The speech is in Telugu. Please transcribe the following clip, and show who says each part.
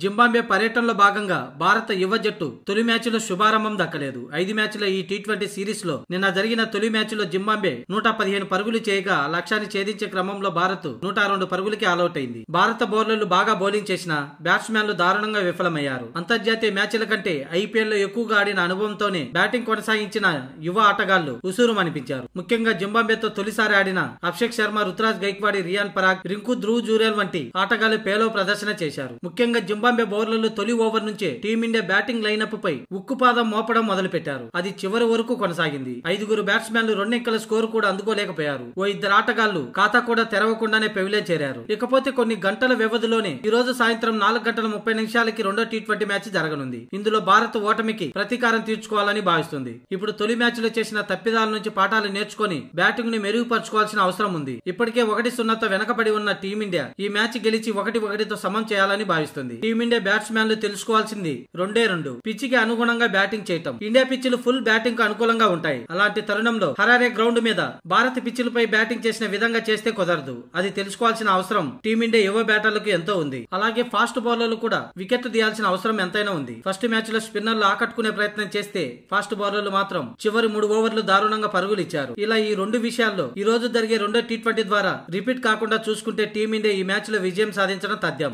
Speaker 1: జింబాబ్వే పర్యటనలో భాగంగా భారత యువ జట్టు తొలి మ్యాచ్లో శుభారంభం దక్కలేదు. 5 మ్యాచ్ల ఈ టీ20 సిరీస్ లో నిన్న జరిగిన తొలి మ్యాచ్లో జింబాబ్వే 115 పరుగులు చేయగా లక్ష్యాన్ని ఛేదించే క్రమంలో భారత్ 102 పరుగులకి ఆలౌట్ అయింది. భారత బౌలర్లు బాగా బౌలింగ్ చేసినా బ్యాట్స్మెన్లు దారుణంగా విఫలమయ్యారు. అంతర్జాతీయ మ్యాచ్ల కంటే ఐపీఎల్ లో ఎక్కువగా ఆడిన అనుభవంతోనే బ్యాటింగ్ కొనసాగించిన యువ ఆటగాళ్లు ఉసూరుమనిపించారు. ముఖ్యంగా జింబాబ్వేతో తొలిసారి ఆడిన అభిషేక్ శర్మ, రుతురాజ్ గైక్వాడ్, రియాన్ పరాగ్, రింకు, ధ్రువ్ జురేల్ వంటి ఆటగాళ్లు పేలవ ప్రదర్శన చేశారు. ముఖ్యంగా జింబాబ్వే బౌలర్లు తొలి ఓవర్ నుంచే టీమిండియా బ్యాటింగ్ లైనప్ పై ఉక్కుపాదం మోపడం మొదలుపెట్టారు. అది చివరి వరకు కొనసాగింది. 5 బ్యాట్స్మెన్లు 2 అంకెల స్కోరు కూడా అందుకోలేకపోయారు. ఓ 2 ఆటగాళ్లు ఖాతా కూడా తెరవకుండానే పెవిలియన్ చేరారు. ఇకపోతే కొన్ని గంటల వ్యవధిలోనే ఈ రోజు సాయంత్రం 4:30 రెండో టీ20 మ్యాచ్ జరగనుంది. ఇందులో భారత్ ఓటమికి ప్రతీకారం తీర్చుకోవాలని భావిస్తుంది. ఇప్పుడు తొలి మ్యాచ్ లో చేసిన తప్పిదాల నుంచి పాఠాలు నేర్చుకుని బ్యాటింగ్ ని మెరుగుపరచుకోవాల్సిన అవసరం ఉంది. ఇప్పటికే 1-0తో వెనకబడి ఉన్న టీమిండియా ఈ మ్యాచ్ గెలిచి 1-1తో సమం చేయాలని భావిస్తుంది. టీమిండియా బ్యాట్స్మెన్లు తెలుసుకోవాల్సింది 2 పిచ్చికి అనుగుణంగా బ్యాటింగ్ చేయటం. ఇండియా పిచ్లు ఫుల్ బ్యాటింగ్ కు అనుకూలంగా ఉంటాయి. అలాంటి తరుణంలో హరారే గ్రౌండ్ మీద భారత పిచ్లపై బ్యాటింగ్ చేసిన విధంగా చేస్తే కుదరదు. అది తెలుసుకోవాల్సిన అవసరం టీమిండియా యువ బ్యాటర్లకు ఎంతో ఉంది. అలాగే ఫాస్ట్ బౌలర్లు కూడా వికెట్ తీయాల్సిన అవసరం ఎంతైనా ఉంది. ఫస్ట్ మ్యాచ్ లో స్పిన్నర్లు ఆకట్టుకునే ప్రయత్నం చేస్తే ఫాస్ట్ బౌలర్లు మాత్రం చివరి 3 ఓవర్లు దారుణంగా పరుగులు ఇచ్చారు. ఇలా ఈ 2 విషయాల్లో ఈ రోజు జరిగే రెండో టీ20 ద్వారా రిపీట్ కాకుండా చూసుకుంటే టీమిండియా ఈ మ్యాచ్ లో విజయం సాధించడం తథ్యం.